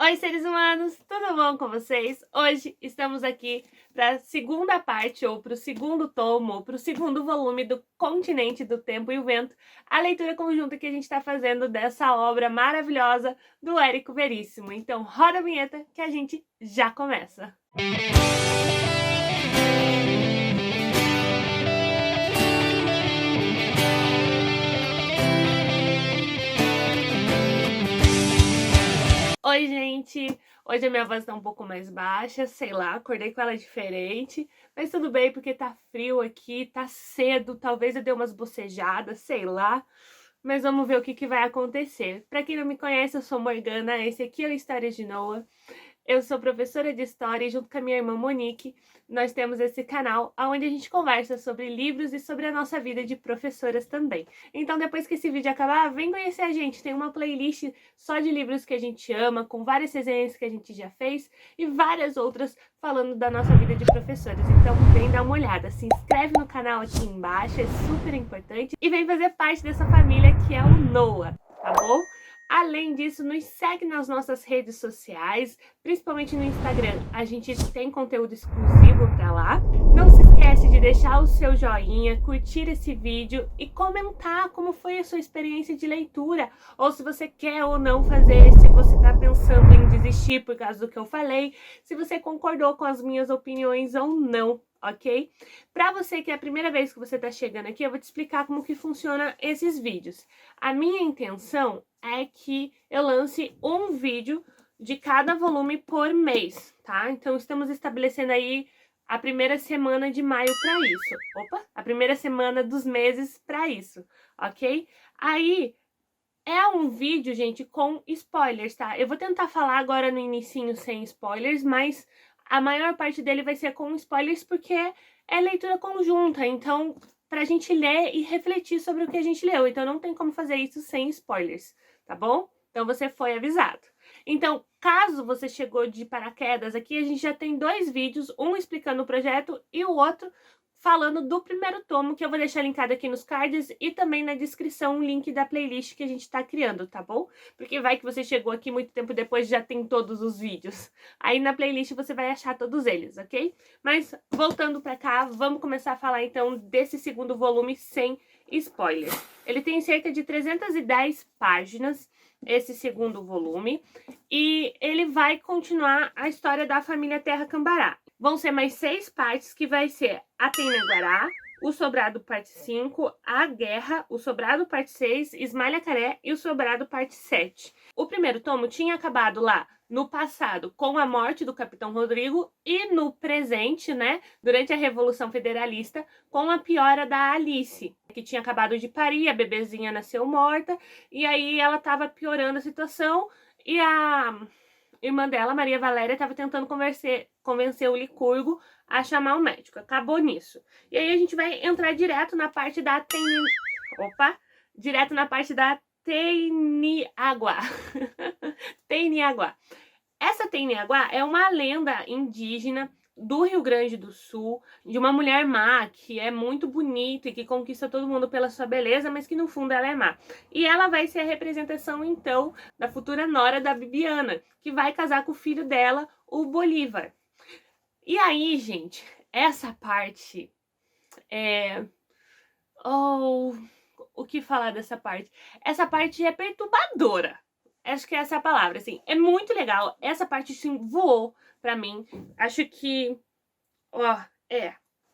Oi, seres humanos, tudo bom com vocês? Hoje estamos aqui para a segunda parte, ou para o segundo tomo, ou para o segundo volume do Continente do Tempo e o Vento, a leitura conjunta que a gente está fazendo dessa obra maravilhosa do Érico Veríssimo. Então, roda a vinheta que a gente já começa! Oi, gente! Hoje a minha voz tá um pouco mais baixa, sei lá, acordei com ela diferente, mas tudo bem porque tá frio aqui, tá cedo, talvez eu dê umas bocejadas, sei lá, mas vamos ver o que vai acontecer. Pra quem não me conhece, eu sou Morgana, esse aqui é o Histórias de Noah. Eu sou professora de História e junto com a minha irmã Monique, nós temos esse canal onde a gente conversa sobre livros e sobre a nossa vida de professoras também. Então depois que esse vídeo acabar, vem conhecer a gente, tem uma playlist só de livros que a gente ama, com várias resenhas que a gente já fez e várias outras falando da nossa vida de professores. Então vem dar uma olhada, se inscreve no canal aqui embaixo, é super importante, e vem fazer parte dessa família que é o Noah, tá bom? Além disso, nos segue nas nossas redes sociais, principalmente no Instagram. A gente tem conteúdo exclusivo para lá. Não se esquece de deixar o seu joinha, curtir esse vídeo e comentar como foi a sua experiência de leitura, ou se você quer ou não fazer, se você está pensando em desistir por causa do que eu falei, se você concordou com as minhas opiniões ou não. Ok? Para você que é a primeira vez que você está chegando aqui, eu vou te explicar como que funciona esses vídeos. A minha intenção é que eu lance um vídeo de cada volume por mês, tá? Então estamos estabelecendo aí a primeira semana de maio para isso. Opa! A primeira semana dos meses para isso, ok? Aí é um vídeo, gente, com spoilers, tá? Eu vou tentar falar agora no inicinho sem spoilers, mas a maior parte dele vai ser com spoilers porque é leitura conjunta, então pra gente ler e refletir sobre o que a gente leu. Então não tem como fazer isso sem spoilers, tá bom? Então você foi avisado. Então, caso você chegou de paraquedas aqui, a gente já tem dois vídeos, um explicando o projeto e o outro falando do primeiro tomo, que eu vou deixar linkado aqui nos cards e também na descrição o link da playlist que a gente tá criando, tá bom? Porque vai que você chegou aqui muito tempo depois e já tem todos os vídeos. Aí na playlist você vai achar todos eles, ok? Mas voltando pra cá, vamos começar a falar então desse segundo volume sem spoilers. Ele tem cerca de 310 páginas, esse segundo volume, e ele vai continuar a história da família Terra Cambará. Vão ser mais 6 partes, que vai ser a Tainaguará, o Sobrado parte 5, a Guerra, o Sobrado parte 6, Ismalhacaré e o Sobrado parte 7. O primeiro tomo tinha acabado lá no passado com a morte do Capitão Rodrigo e no presente, né, durante a Revolução Federalista, com a piora da Alice, que tinha acabado de parir, a bebezinha nasceu morta, e aí ela estava piorando a situação e a irmã dela, Maria Valéria, estava tentando convencer o Licurgo a chamar o médico. Acabou nisso. E aí a gente vai entrar direto na parte da Tainiaguá. Tainiaguá. Essa Tainiaguá é uma lenda indígena do Rio Grande do Sul, de uma mulher má, que é muito bonita e que conquista todo mundo pela sua beleza, mas que no fundo ela é má. E ela vai ser a representação, então, da futura nora da Bibiana, que vai casar com o filho dela, o Bolívar. E aí, gente, essa parte é... o que falar dessa parte? Essa parte é perturbadora. Acho que essa é a palavra, assim. É muito legal. Essa parte, assim, voou pra mim. Acho que,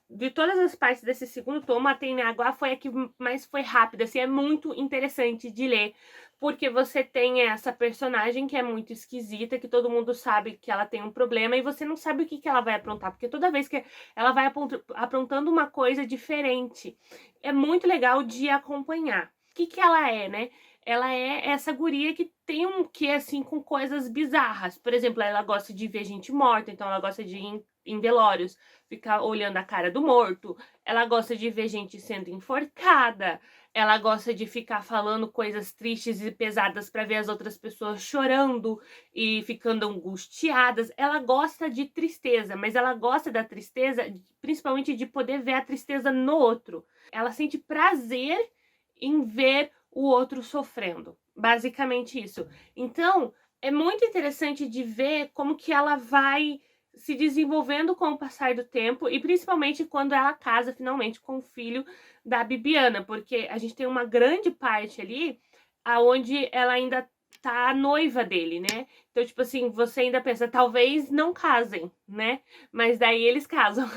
de todas as partes desse segundo tomo, a Tainaguá foi a que mais foi rápida, assim, é muito interessante de ler, porque você tem essa personagem que é muito esquisita, que todo mundo sabe que ela tem um problema, e você não sabe o que ela vai aprontar, porque toda vez que ela vai aprontando uma coisa diferente, é muito legal de acompanhar. O que ela é, né? Ela é essa guria que tem um quê, assim, com coisas bizarras. Por exemplo, ela gosta de ver gente morta, então ela gosta de ir em velórios, ficar olhando a cara do morto. Ela gosta de ver gente sendo enforcada. Ela gosta de ficar falando coisas tristes e pesadas para ver as outras pessoas chorando e ficando angustiadas. Ela gosta de tristeza, mas ela gosta da tristeza principalmente de poder ver a tristeza no outro. Ela sente prazer em ver o outro sofrendo. Basicamente isso. Então, é muito interessante de ver como que ela vai se desenvolvendo com o passar do tempo e principalmente quando ela casa finalmente com o filho da Bibiana, porque a gente tem uma grande parte ali aonde ela ainda tá noiva dele, né? Então, tipo assim, você ainda pensa, talvez não casem, né? Mas daí eles casam.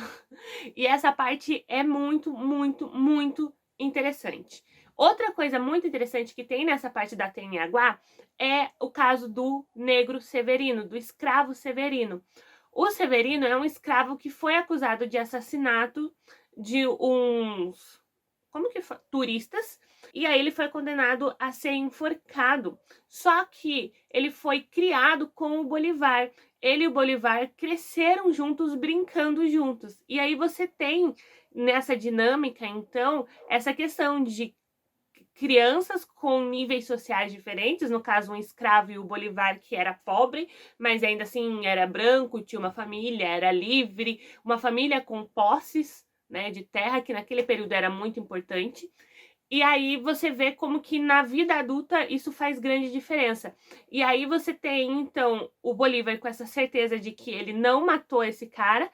E essa parte é muito, muito, muito interessante. Outra coisa muito interessante que tem nessa parte da Teniaguá é o caso do negro Severino, do escravo Severino. O Severino é um escravo que foi acusado de assassinato de uns, como que foi? Turistas, e aí ele foi condenado a ser enforcado. Só que ele foi criado com o Bolivar. Ele e o Bolivar cresceram juntos, brincando juntos. E aí você tem nessa dinâmica, então, essa questão de crianças com níveis sociais diferentes, no caso um escravo e o Bolivar que era pobre, mas ainda assim era branco, tinha uma família, era livre, uma família com posses, né, de terra, que naquele período era muito importante. E aí você vê como que na vida adulta isso faz grande diferença. E aí você tem, então, o Bolívar com essa certeza de que ele não matou esse cara,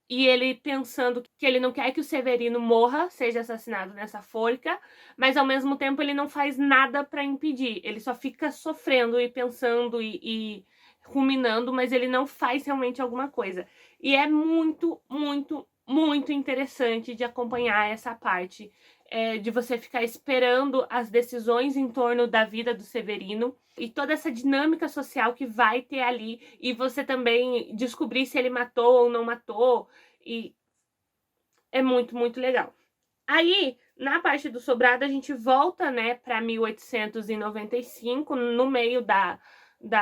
e ele pensando que ele não quer que o Severino morra, seja assassinado nessa forca, mas ao mesmo tempo ele não faz nada para impedir. Ele só fica sofrendo e pensando e ruminando, mas ele não faz realmente alguma coisa. E é muito, muito, muito interessante de acompanhar essa parte de você ficar esperando as decisões em torno da vida do Severino e toda essa dinâmica social que vai ter ali, e você também descobrir se ele matou ou não matou, e é muito, muito legal. Aí, na parte do sobrado, a gente volta, né, para 1895, no meio da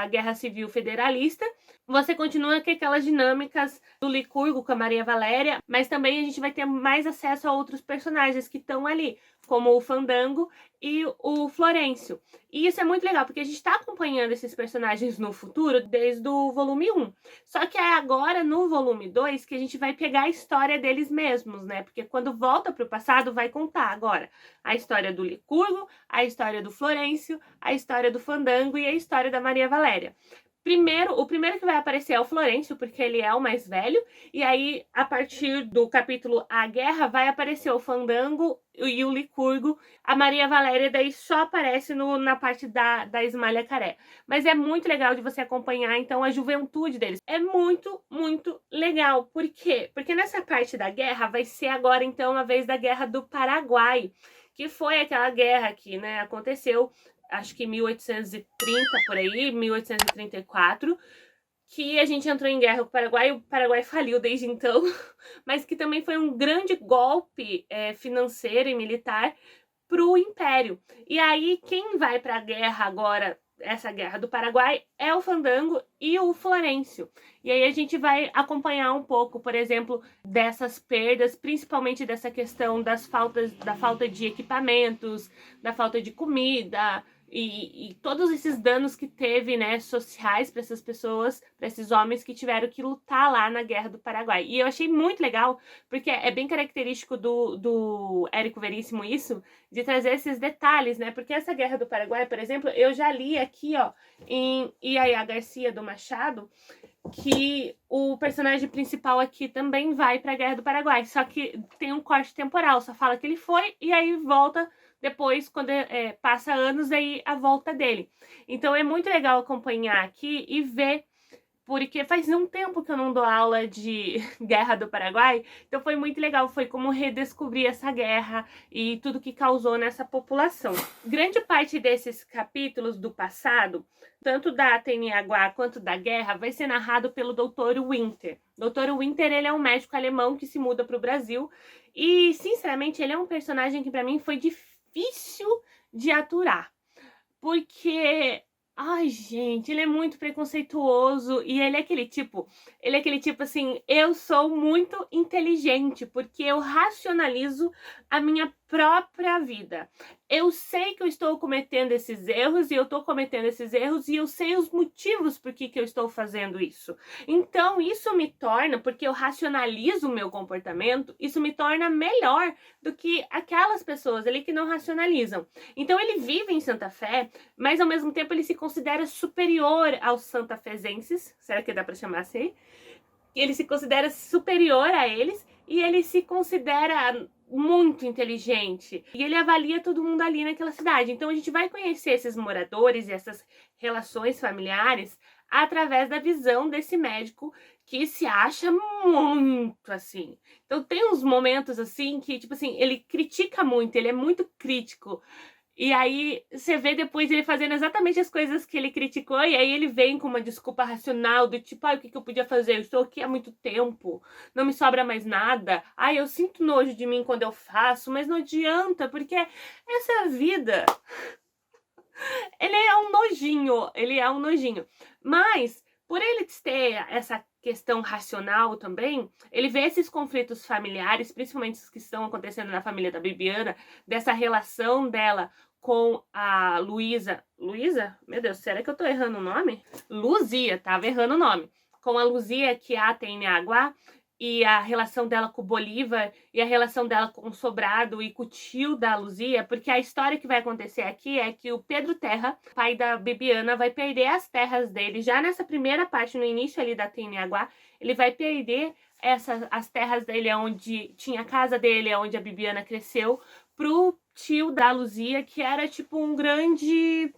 Guerra Civil Federalista. Você continua com aquelas dinâmicas do Licurgo com a Maria Valéria, mas também a gente vai ter mais acesso a outros personagens que estão ali, como o Fandango e o Florencio. E isso é muito legal, porque a gente está acompanhando esses personagens no futuro desde o volume 1. Só que é agora, no volume 2, que a gente vai pegar a história deles mesmos, né? Porque quando volta para o passado, vai contar agora a história do Licurgo, a história do Florencio, a história do Fandango e a história da Maria Valéria. O primeiro que vai aparecer é o Florencio, porque ele é o mais velho, e aí, a partir do capítulo A Guerra, vai aparecer o Fandango e o Licurgo. A Maria Valéria daí só aparece na parte da Ismália Caré. Mas é muito legal de você acompanhar, então, a juventude deles. É muito, muito legal. Por quê? Porque nessa parte da guerra vai ser agora, então, a vez da Guerra do Paraguai, que foi aquela guerra que, né, aconteceu acho que 1830 por aí, 1834, que a gente entrou em guerra com o Paraguai faliu desde então, mas que também foi um grande golpe financeiro e militar para o Império. E aí quem vai para a guerra agora, essa guerra do Paraguai, é o Fandango e o Florencio. E aí a gente vai acompanhar um pouco, por exemplo, dessas perdas, principalmente dessa questão da falta de equipamentos, da falta de comida, e todos esses danos que teve, né, sociais para essas pessoas, para esses homens que tiveram que lutar lá na Guerra do Paraguai. E eu achei muito legal, porque é bem característico do Érico Veríssimo isso, de trazer esses detalhes, né? Porque essa Guerra do Paraguai, por exemplo, eu já li aqui, ó, em Iaiá Garcia do Machado, que o personagem principal aqui também vai para a Guerra do Paraguai, só que tem um corte temporal, só fala que ele foi e aí volta depois, quando passa anos, aí a volta dele. Então é muito legal acompanhar aqui e ver, porque faz um tempo que eu não dou aula de Guerra do Paraguai, então foi muito legal, foi como redescobrir essa guerra e tudo que causou nessa população. Grande parte desses capítulos do passado, tanto da Teniaguá quanto da guerra, vai ser narrado pelo Dr. Winter. Dr. Winter, ele é um médico alemão que se muda para o Brasil e, sinceramente, ele é um personagem que para mim foi difícil de aturar, porque ai, gente, ele é muito preconceituoso e ele é aquele tipo assim, eu sou muito inteligente porque eu racionalizo a minha própria vida. eu sei que eu estou cometendo esses erros e eu estou cometendo esses erros e eu sei os motivos por que eu estou fazendo isso. Então, isso me torna, porque eu racionalizo o meu comportamento, isso me torna melhor do que aquelas pessoas ali que não racionalizam. Então, ele vive em Santa Fé, mas ao mesmo tempo ele se considera superior aos santafesenses, será que dá para chamar assim? Ele se considera superior a eles e ele se considera muito inteligente. E ele avalia todo mundo ali naquela cidade. Então a gente vai conhecer esses moradores e essas relações familiares através da visão desse médico que se acha muito assim. Então tem uns momentos assim que, tipo assim, ele critica muito, ele é muito crítico. E aí você vê depois ele fazendo exatamente as coisas que ele criticou, e aí ele vem com uma desculpa racional do tipo, o que eu podia fazer? Eu estou aqui há muito tempo, não me sobra mais nada. Eu sinto nojo de mim quando eu faço, mas não adianta, porque essa é a vida. Ele é um nojinho. Mas, por ele ter essa questão racional também, ele vê esses conflitos familiares, principalmente os que estão acontecendo na família da Bibiana, dessa relação dela com a Luísa. Luísa? Meu Deus, será que eu tô errando o nome? Luzia, tava errando o nome. Com a Luzia, que é a Teniaguá, e a relação dela com o Bolívar, e a relação dela com o Sobrado e com o tio da Luzia, porque a história que vai acontecer aqui é que o Pedro Terra, pai da Bibiana, vai perder as terras dele, já nessa primeira parte, no início ali da Teniaguá, ele vai perder as terras dele, onde tinha a casa dele, onde a Bibiana cresceu, pro tio da Luzia, que era tipo um grande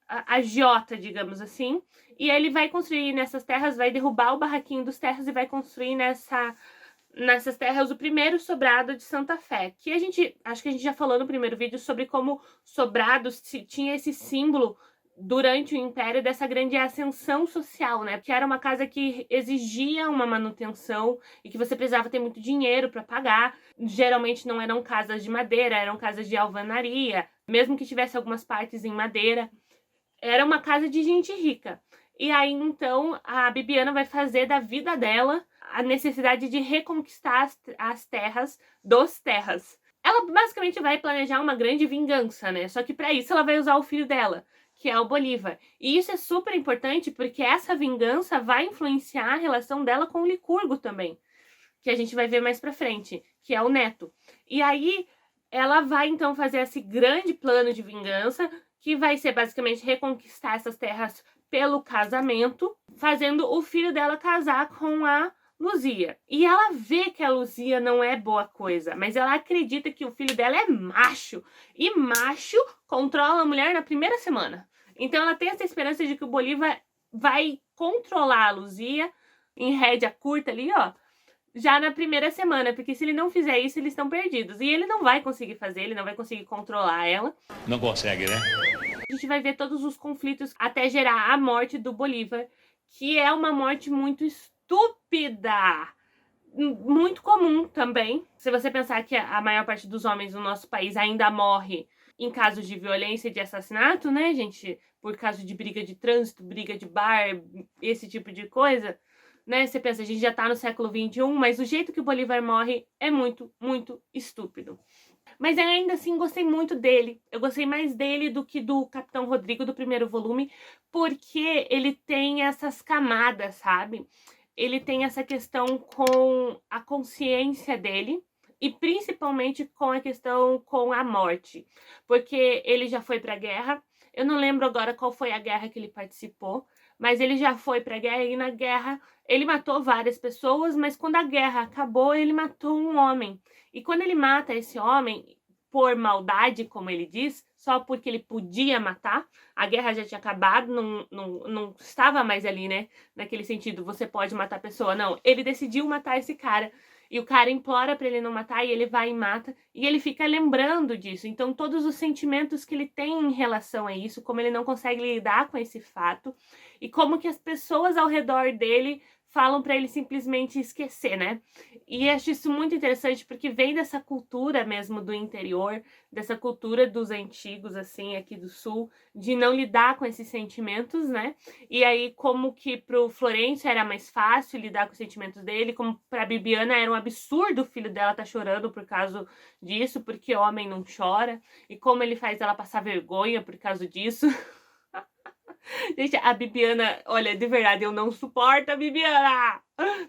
agiota, digamos assim, e ele vai construir nessas terras, vai derrubar o barraquinho dos terras e vai construir nessas terras o primeiro sobrado de Santa Fé, que acho que a gente já falou no primeiro vídeo sobre como Sobrados tinha esse símbolo durante o Império dessa grande ascensão social, né? Porque era uma casa que exigia uma manutenção e que você precisava ter muito dinheiro para pagar. Geralmente não eram casas de madeira, eram casas de alvenaria, mesmo que tivesse algumas partes em madeira. Era uma casa de gente rica. E aí, então, a Bibiana vai fazer da vida dela a necessidade de reconquistar as terras dos terras. Ela basicamente vai planejar uma grande vingança, né? Só que para isso ela vai usar o filho dela, que é o Bolívar. E isso é super importante porque essa vingança vai influenciar a relação dela com o Licurgo também, que a gente vai ver mais pra frente, que é o neto. E aí ela vai então fazer esse grande plano de vingança, que vai ser basicamente reconquistar essas terras pelo casamento, fazendo o filho dela casar com a Luzia. E ela vê que a Luzia não é boa coisa, mas ela acredita que o filho dela é macho. E macho controla a mulher na primeira semana. Então ela tem essa esperança de que o Bolívar vai controlar a Luzia em rédea curta ali, ó, já na primeira semana, porque se ele não fizer isso, eles estão perdidos. E ele não vai conseguir fazer, ele não vai conseguir controlar ela. Não consegue, né? A gente vai ver todos os conflitos até gerar a morte do Bolívar, que é uma morte muito estúpida, muito comum também. Se você pensar que a maior parte dos homens no nosso país ainda morre em casos de violência e de assassinato, né, gente? Por causa de briga de trânsito, briga de bar, esse tipo de coisa, né? Você pensa, a gente já tá no século XXI, mas o jeito que o Bolívar morre é muito, muito estúpido. Mas eu ainda assim gostei muito dele. Eu gostei mais dele do que do Capitão Rodrigo do primeiro volume, porque ele tem essas camadas, sabe? Ele tem essa questão com a consciência dele e principalmente com a questão com a morte, porque ele já foi pra guerra. Eu não lembro agora qual foi a guerra que ele participou, mas ele já foi pra guerra e na guerra ele matou várias pessoas, mas quando a guerra acabou, ele matou um homem. E quando ele mata esse homem, por maldade, como ele diz, só porque ele podia matar, a guerra já tinha acabado, não estava mais ali, né? Naquele sentido, você pode matar a pessoa. Não, ele decidiu matar esse cara. E o cara implora pra ele não matar, e ele vai e mata, e ele fica lembrando disso. Então, todos os sentimentos que ele tem em relação a isso, como ele não consegue lidar com esse fato, e como que as pessoas ao redor dele falam para ele simplesmente esquecer, né? E acho isso muito interessante porque vem dessa cultura mesmo do interior, dessa cultura dos antigos, assim, aqui do sul, de não lidar com esses sentimentos, né? E aí, como que pro Florencio era mais fácil lidar com os sentimentos dele, como pra Bibiana era um absurdo o filho dela tá chorando por causa disso, porque homem não chora, e como ele faz ela passar vergonha por causa disso. Gente, a Bibiana, olha, de verdade, eu não suporto a Bibiana!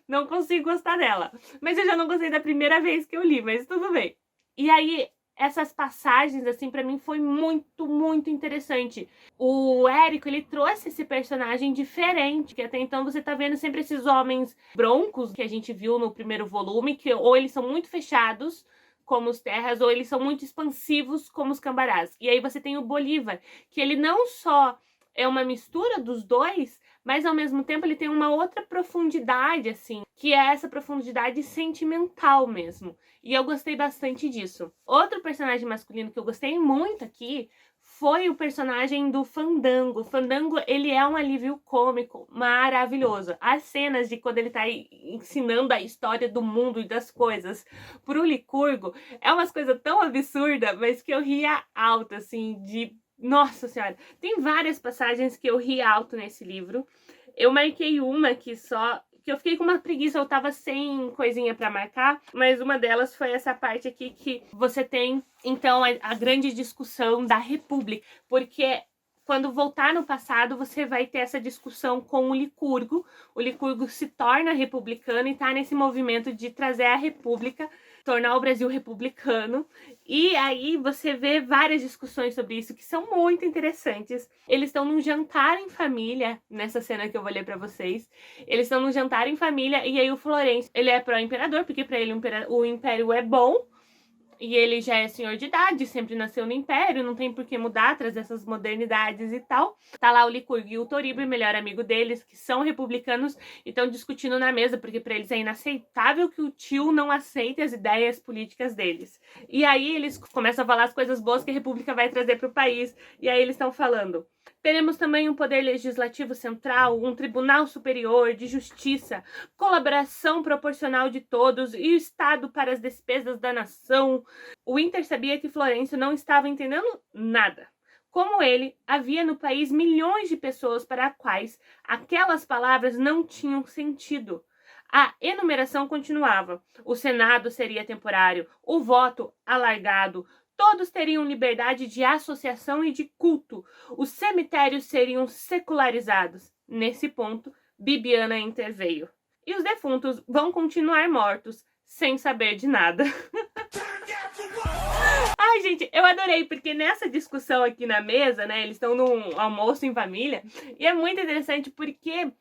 Não consigo gostar dela. Mas eu já não gostei da primeira vez que eu li, mas tudo bem. E aí, essas passagens, assim, pra mim foi muito, muito interessante. O Érico, ele trouxe esse personagem diferente, que até então você tá vendo sempre esses homens broncos que a gente viu no primeiro volume, que ou eles são muito fechados, como os terras, ou eles são muito expansivos, como os cambarás. E aí você tem o Bolívar, que ele não só é uma mistura dos dois, mas ao mesmo tempo ele tem uma outra profundidade, assim, que é essa profundidade sentimental mesmo. E eu gostei bastante disso. Outro personagem masculino que eu gostei muito aqui foi o personagem do Fandango. O Fandango, ele é um alívio cômico maravilhoso. As cenas de quando ele tá ensinando a história do mundo e das coisas pro Licurgo, é umas coisas tão absurdas, mas que eu ria alto, assim, de... Nossa Senhora! Tem várias passagens que eu ri alto nesse livro. Eu marquei uma que só... que eu fiquei com uma preguiça, eu tava sem coisinha pra marcar, mas uma delas foi essa parte aqui que você tem, então, a grande discussão da República, porque quando voltar no passado, você vai ter essa discussão com o Licurgo se torna republicano e tá nesse movimento de trazer a República, tornar o Brasil republicano, e aí você vê várias discussões sobre isso que são muito interessantes. Eles estão num jantar em família, nessa cena que eu vou ler pra vocês, eles estão num jantar em família, e aí o Florencio, ele é pró-imperador, porque pra ele o império é bom, e ele já é senhor de idade, sempre nasceu no império, não tem por que mudar, trazer essas modernidades e tal. Tá lá o Licurgo e o Toribio, melhor amigo deles, que são republicanos, e estão discutindo na mesa, porque pra eles é inaceitável que o tio não aceite as ideias políticas deles. E aí eles começam a falar as coisas boas que a república vai trazer pro país, e aí eles estão falando: teremos também um poder legislativo central, um tribunal superior de justiça, colaboração proporcional de todos e o Estado para as despesas da nação. O Winter sabia que Florencio não estava entendendo nada. Como ele, havia no país milhões de pessoas para as quais aquelas palavras não tinham sentido. A enumeração continuava. O Senado seria temporário, o voto alargado, todos teriam liberdade de associação e de culto. Os cemitérios seriam secularizados. Nesse ponto, Bibiana interveio. E os defuntos vão continuar mortos, sem saber de nada. Ai, gente, eu adorei, porque nessa discussão aqui na mesa, né, eles estão num almoço em família, e é muito interessante porque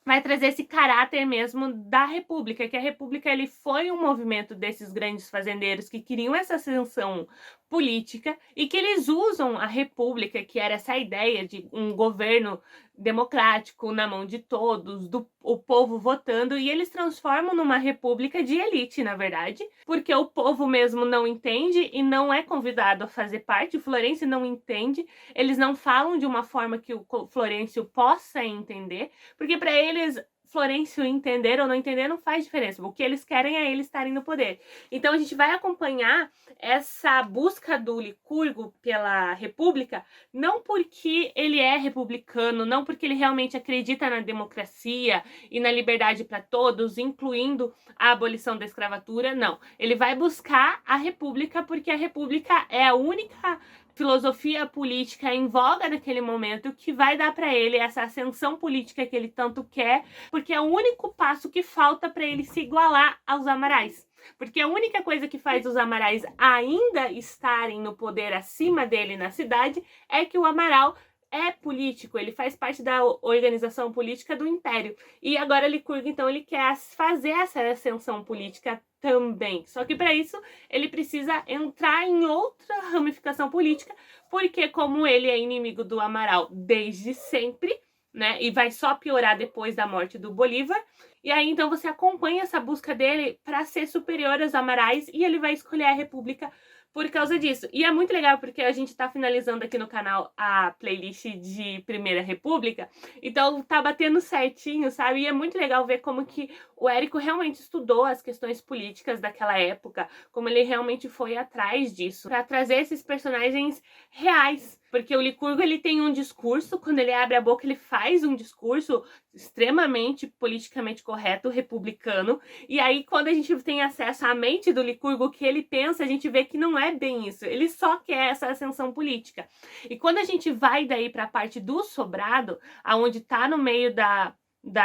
vai trazer esse caráter mesmo da República, que a República ele foi um movimento desses grandes fazendeiros que queriam essa ascensão política e que eles usam a República, que era essa ideia de um governo democrático na mão de todos, o povo votando, e eles transformam numa república de elite, na verdade, porque o povo mesmo não entende e não é convidado a fazer parte, o Florencio não entende, eles não falam de uma forma que o Florencio possa entender, porque para eles Florencio entender ou não entender não faz diferença. O que eles querem é eles estarem no poder. Então a gente vai acompanhar essa busca do Licurgo pela República, não porque ele é republicano, não porque ele realmente acredita na democracia e na liberdade para todos, incluindo a abolição da escravatura, não. Ele vai buscar a República porque a República é a única filosofia política em voga naquele momento que vai dar para ele essa ascensão política que ele tanto quer, porque é o único passo que falta para ele se igualar aos Amarais. Porque a única coisa que faz os Amarais ainda estarem no poder acima dele na cidade é que o Amaral é político, ele faz parte da organização política do Império. E agora Licurgo, então, ele quer fazer essa ascensão política também. Só que para isso ele precisa entrar em outra ramificação política, porque como ele é inimigo do Amaral desde sempre, né, e vai só piorar depois da morte do Bolívar, e aí então você acompanha essa busca dele para ser superior aos Amarais e ele vai escolher a República por causa disso. E é muito legal porque a gente tá finalizando aqui no canal a playlist de Primeira República, então tá batendo certinho, sabe? E é muito legal ver como que o Érico realmente estudou as questões políticas daquela época, como ele realmente foi atrás disso, pra trazer esses personagens reais. Porque o Licurgo, ele tem um discurso, quando ele abre a boca, ele faz um discurso extremamente politicamente correto, republicano, e aí quando a gente tem acesso à mente do Licurgo, o que ele pensa, a gente vê que não é bem isso, ele só quer essa ascensão política. E quando a gente vai daí para a parte do Sobrado, aonde tá no meio da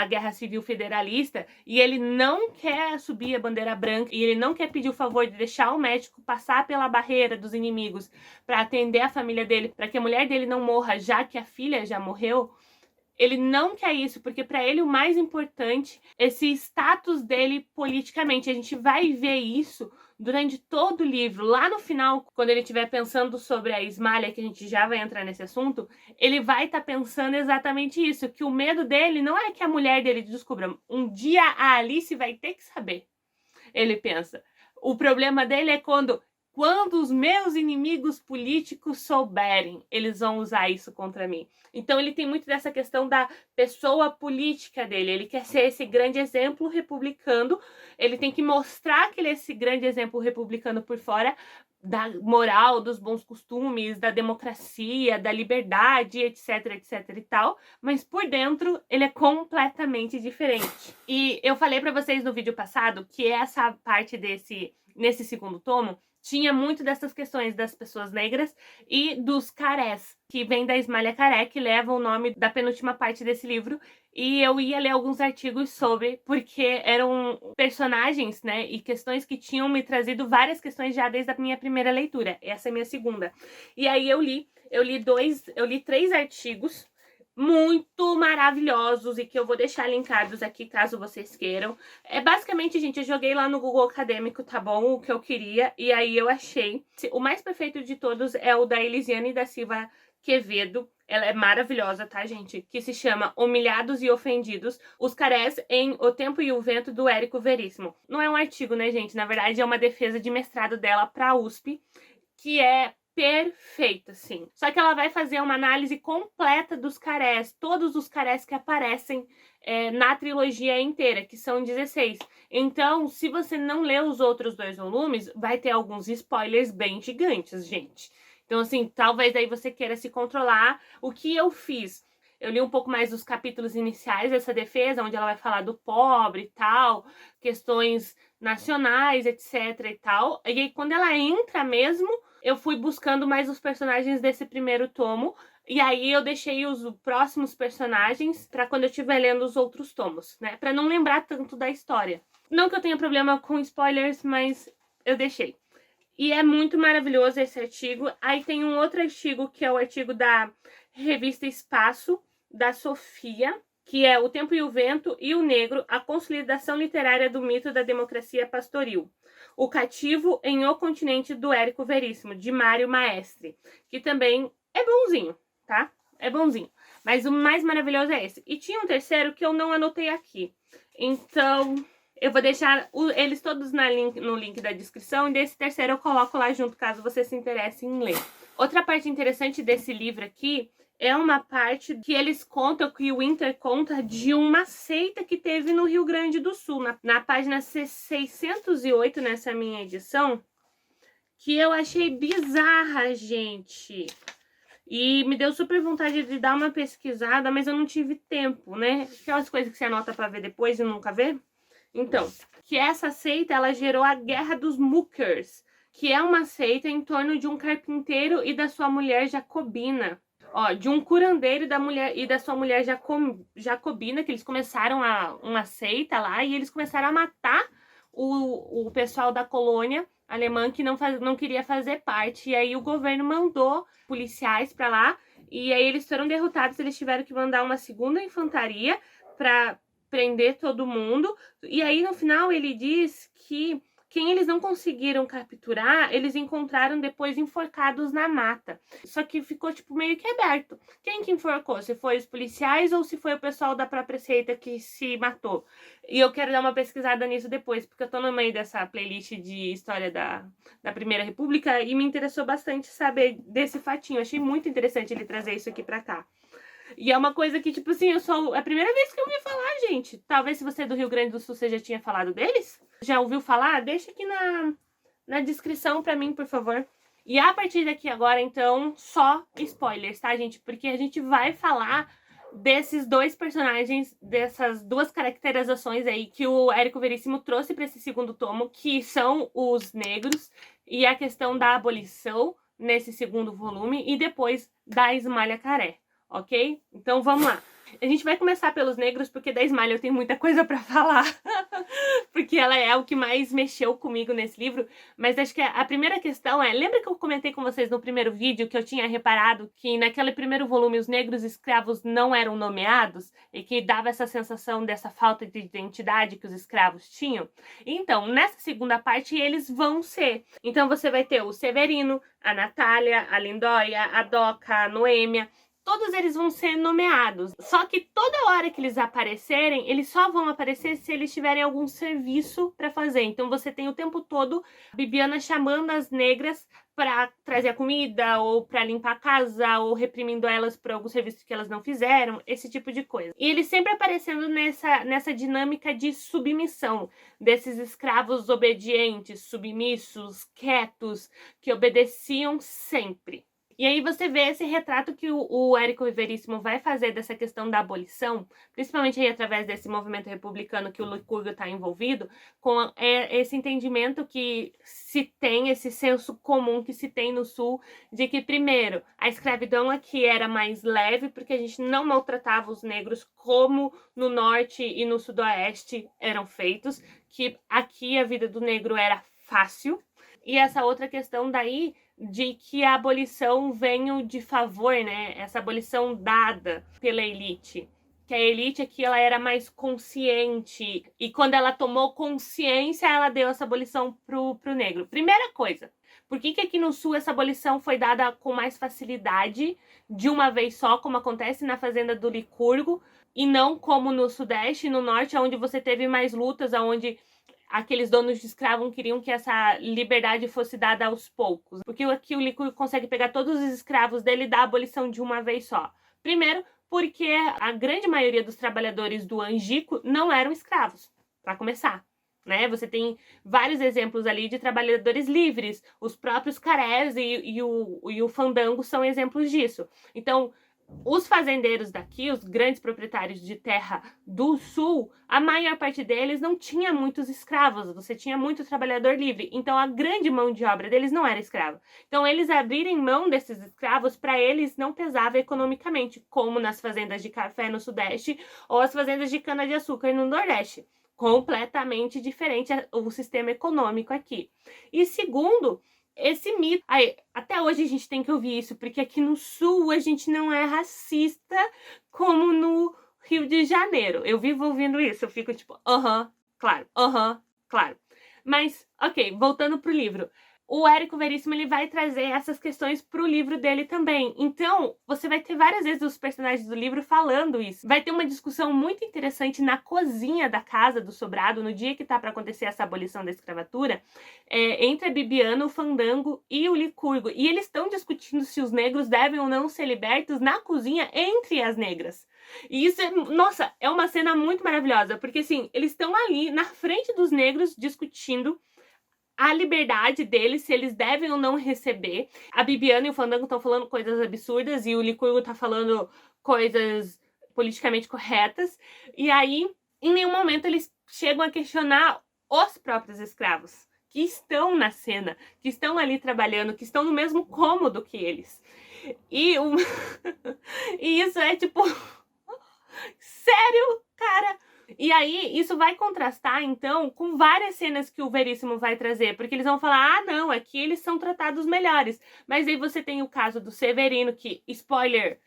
Guerra Civil Federalista, e ele não quer subir a bandeira branca, e ele não quer pedir o favor de deixar o médico passar pela barreira dos inimigos para atender a família dele, para que a mulher dele não morra, já que a filha já morreu. Ele não quer isso, porque para ele o mais importante é esse status dele politicamente. A gente vai ver isso durante todo o livro. Lá no final, quando ele estiver pensando sobre a Ismália, que a gente já vai entrar nesse assunto, ele vai estar pensando exatamente isso, que o medo dele não é que a mulher dele descubra. Um dia a Alice vai ter que saber, ele pensa. O problema dele é quando os meus inimigos políticos souberem, eles vão usar isso contra mim. Então ele tem muito dessa questão da pessoa política dele. Ele quer ser esse grande exemplo republicano. Ele tem que mostrar que ele é esse grande exemplo republicano por fora, da moral, dos bons costumes, da democracia, da liberdade, etc, etc e tal, mas por dentro ele é completamente diferente. E eu falei pra vocês no vídeo passado que essa parte nesse segundo tomo tinha muito dessas questões das pessoas negras e dos carés, que vem da Ismália Caré, que leva o nome da penúltima parte desse livro. E eu ia ler alguns artigos sobre, porque eram personagens, né, e questões que tinham me trazido várias questões já desde a minha primeira leitura. Essa é a minha segunda. E aí eu li 3 artigos muito maravilhosos e que eu vou deixar linkados aqui caso vocês queiram. Basicamente, gente, eu joguei lá no Google Acadêmico, tá bom? O que eu queria, e aí eu achei. O mais perfeito de todos é o da Elisiane da Silva Quevedo. Ela é maravilhosa, tá, gente? Que se chama Humilhados e Ofendidos, os carés em O Tempo e o Vento, do Érico Veríssimo. Não é um artigo, né, gente? Na verdade, é uma defesa de mestrado dela pra USP, que é perfeita, sim. Só que ela vai fazer uma análise completa dos carés, todos os carés que aparecem na trilogia inteira, que são 16. Então, se você não leu os outros 2 volumes, vai ter alguns spoilers bem gigantes, gente. Então, assim, talvez aí você queira se controlar. O que eu fiz? Eu li um pouco mais dos capítulos iniciais dessa defesa, onde ela vai falar do pobre e tal, questões nacionais, etc e tal. E aí, quando ela entra mesmo, eu fui buscando mais os personagens desse primeiro tomo, e aí eu deixei os próximos personagens para quando eu estiver lendo os outros tomos, né? Para não lembrar tanto da história. Não que eu tenha problema com spoilers, mas eu deixei. E é muito maravilhoso esse artigo. Aí tem um outro artigo, que é o artigo da revista Espaço, da Sofia, que é O Tempo e o Vento e o Negro, a consolidação literária do mito da democracia pastoril. O Cativo em O Continente, do Érico Veríssimo, de Mário Maestre, que também é bonzinho, tá? É bonzinho. Mas o mais maravilhoso é esse. E tinha um terceiro que eu não anotei aqui. Então, eu vou deixar eles todos no link da descrição, e desse terceiro eu coloco lá junto, caso você se interesse em ler. Outra parte interessante desse livro aqui é uma parte que eles contam, que o Winter conta, de uma seita que teve no Rio Grande do Sul, na página 608, nessa minha edição, que eu achei bizarra, gente. E me deu super vontade de dar uma pesquisada, mas eu não tive tempo, né? Aquelas coisas que você anota pra ver depois e nunca vê. Então, que essa seita, ela gerou a Guerra dos Muckers, que é uma seita em torno de um carpinteiro e da sua mulher Jacobina. Ó, de um curandeiro e da sua mulher Jacobina, que eles começaram uma seita lá, e eles começaram a matar o pessoal da colônia alemã que não queria fazer parte. E aí o governo mandou policiais pra lá, e aí eles foram derrotados, eles tiveram que mandar uma segunda infantaria pra prender todo mundo. E aí no final ele diz que Quem eles não conseguiram capturar, eles encontraram depois enforcados na mata. Só que ficou, tipo, meio que aberto. Quem que enforcou? Se foi os policiais ou se foi o pessoal da própria seita que se matou? E eu quero dar uma pesquisada nisso depois, porque eu tô no meio dessa playlist de história da Primeira República e me interessou bastante saber desse fatinho. Eu achei muito interessante ele trazer isso aqui pra cá. E é uma coisa que, tipo assim, é a primeira vez que eu ouvi falar, gente. Talvez se você é do Rio Grande do Sul, você já tinha falado deles? Já ouviu falar? Deixa aqui na descrição pra mim, por favor. E a partir daqui agora, então, só spoilers, tá, gente? Porque a gente vai falar desses dois personagens, dessas duas caracterizações aí que o Érico Veríssimo trouxe para esse segundo tomo, que são os negros e a questão da abolição nesse segundo volume e depois da Esmalha Caré, ok? Então vamos lá. A gente vai começar pelos negros, porque da Esmalha eu tenho muita coisa pra falar. Porque ela é o que mais mexeu comigo nesse livro. Mas acho que a primeira questão é... Lembra que eu comentei com vocês no primeiro vídeo que eu tinha reparado que naquele primeiro volume os negros escravos não eram nomeados? E que dava essa sensação dessa falta de identidade que os escravos tinham? Então, nessa segunda parte, eles vão ser. Então você vai ter o Severino, a Natália, a Lindóia, a Doca, a Noêmia... Todos eles vão ser nomeados. Só que toda hora que eles aparecerem, eles só vão aparecer se eles tiverem algum serviço para fazer. Então você tem o tempo todo a Bibiana chamando as negras para trazer a comida, ou para limpar a casa, ou reprimindo elas por algum serviço que elas não fizeram, esse tipo de coisa. E eles sempre aparecendo nessa dinâmica de submissão, desses escravos obedientes, submissos, quietos, que obedeciam sempre. E aí você vê esse retrato que o Érico Veríssimo vai fazer dessa questão da abolição, principalmente aí através desse movimento republicano que o Licurgo está envolvido, com esse entendimento que se tem, esse senso comum que se tem no Sul, de que, primeiro, a escravidão aqui era mais leve, porque a gente não maltratava os negros como no Norte e no Sudoeste eram feitos, que aqui a vida do negro era fácil. E essa outra questão daí de que a abolição venha de favor, né? Essa abolição dada pela elite. Que a elite aqui ela era mais consciente. E quando ela tomou consciência, ela deu essa abolição pro negro. Primeira coisa, por que aqui no Sul essa abolição foi dada com mais facilidade, de uma vez só, como acontece na fazenda do Licurgo, e não como no Sudeste e no Norte, onde você teve mais lutas, onde aqueles donos de escravos queriam que essa liberdade fosse dada aos poucos. Porque aqui o Licurgo consegue pegar todos os escravos dele e dar a abolição de uma vez só. Primeiro, porque a grande maioria dos trabalhadores do Angico não eram escravos, para começar. Né? Você tem vários exemplos ali de trabalhadores livres. Os próprios Carés e o Fandango são exemplos disso. Então, os fazendeiros daqui, os grandes proprietários de terra do Sul, a maior parte deles não tinha muitos escravos, você tinha muito trabalhador livre, então a grande mão de obra deles não era escrava. Então eles abrirem mão desses escravos, para eles não pesava economicamente, como nas fazendas de café no Sudeste ou as fazendas de cana-de-açúcar no Nordeste. Completamente diferente o sistema econômico aqui. E segundo, esse mito... Aí, até hoje a gente tem que ouvir isso, porque aqui no Sul a gente não é racista como no Rio de Janeiro. Eu vivo ouvindo isso, eu fico tipo, claro, claro. Mas, ok, voltando pro livro. O Érico Veríssimo ele vai trazer essas questões pro livro dele também. Então, você vai ter várias vezes os personagens do livro falando isso. Vai ter uma discussão muito interessante na cozinha da casa do Sobrado, no dia que tá para acontecer essa abolição da escravatura, entre a Bibiana, o Fandango e o Licurgo. E eles estão discutindo se os negros devem ou não ser libertos na cozinha entre as negras. E isso, nossa, é uma cena muito maravilhosa, porque assim, eles estão ali na frente dos negros discutindo a liberdade deles, se eles devem ou não receber. A Bibiana e o Fandango estão falando coisas absurdas e o Licurgo tá falando coisas politicamente corretas. E aí, em nenhum momento, eles chegam a questionar os próprios escravos, que estão na cena, que estão ali trabalhando, que estão no mesmo cômodo que eles. E isso é tipo... Sério, cara? E aí, isso vai contrastar, então, com várias cenas que o Veríssimo vai trazer, porque eles vão falar, ah, não, aqui eles são tratados melhores. Mas aí você tem o caso do Severino, que, spoiler,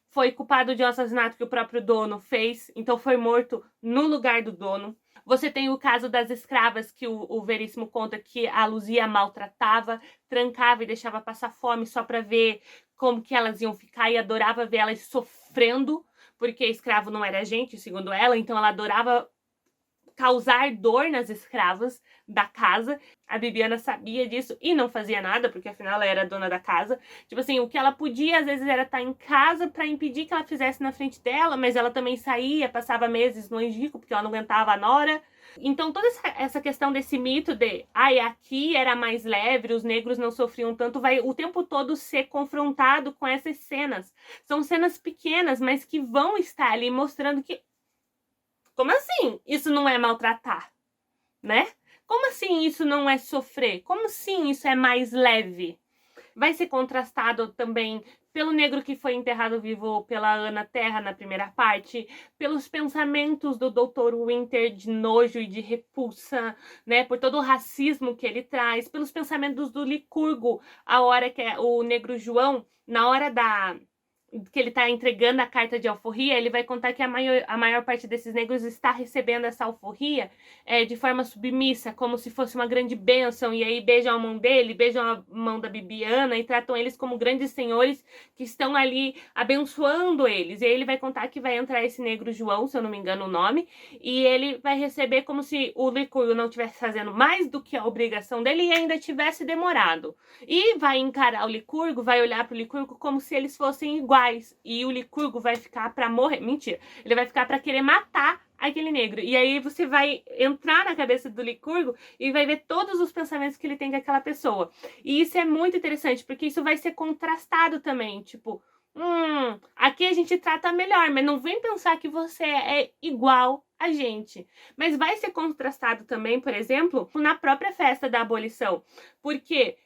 foi culpado de um assassinato que o próprio dono fez, então foi morto no lugar do dono. Você tem o caso das escravas, que o Veríssimo conta que a Luzia maltratava, trancava e deixava passar fome só para ver como que elas iam ficar, e adorava ver elas sofrendo, porque escravo não era gente, segundo ela, então ela adorava causar dor nas escravas da casa. A Bibiana sabia disso e não fazia nada, porque afinal ela era dona da casa. Tipo assim, o que ela podia às vezes era estar em casa para impedir que ela fizesse na frente dela, mas ela também saía, passava meses no Angico, porque ela não aguentava a nora. Então toda essa questão desse mito de aqui era mais leve, os negros não sofriam tanto, vai o tempo todo ser confrontado com essas cenas. São cenas pequenas, mas que vão estar ali mostrando que como assim isso não é maltratar, né? Como assim isso não é sofrer? Como assim isso é mais leve? Vai ser contrastado também pelo negro que foi enterrado vivo pela Ana Terra na primeira parte, pelos pensamentos do Dr. Winter de nojo e de repulsa, né? Por todo o racismo que ele traz, pelos pensamentos do Licurgo, a hora que o negro João, na hora que ele tá entregando a carta de alforria, ele vai contar que a maior parte desses negros está recebendo essa alforria de forma submissa, como se fosse uma grande bênção, e aí beijam a mão dele, beijam a mão da Bibiana e tratam eles como grandes senhores que estão ali abençoando eles. E aí ele vai contar que vai entrar esse negro João, se eu não me engano o nome, e ele vai receber como se o Licurgo não estivesse fazendo mais do que a obrigação dele e ainda tivesse demorado. E vai encarar o Licurgo, vai olhar pro Licurgo como se eles fossem iguais. E o Licurgo vai ficar pra morrer. Mentira. Ele vai ficar pra querer matar aquele negro. E aí você vai entrar na cabeça do Licurgo e vai ver todos os pensamentos que ele tem com aquela pessoa. E isso é muito interessante, porque isso vai ser contrastado também. Tipo, aqui a gente trata melhor, mas não vem pensar que você é igual a gente. Mas vai ser contrastado também, por exemplo, na própria festa da abolição. Porque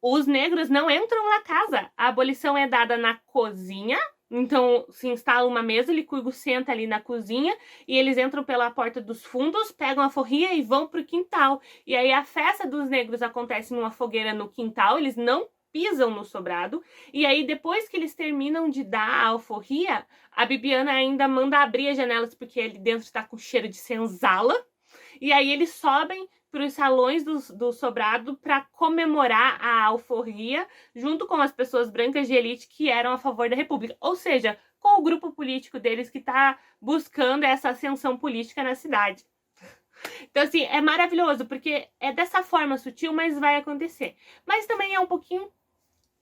os negros não entram na casa. A abolição é dada na cozinha. Então, se instala uma mesa, o Licurgo senta ali na cozinha e eles entram pela porta dos fundos, pegam a forria e vão pro quintal. E aí a festa dos negros acontece numa fogueira no quintal, eles não pisam no sobrado. E aí, depois que eles terminam de dar a alforria, a Bibiana ainda manda abrir as janelas porque ali dentro está com cheiro de senzala. E aí eles sobem para os salões do sobrado para comemorar a alforria junto com as pessoas brancas de elite que eram a favor da República. Ou seja, com o grupo político deles que está buscando essa ascensão política na cidade. Então, assim, é maravilhoso, porque é dessa forma sutil, mas vai acontecer. Mas também é um pouquinho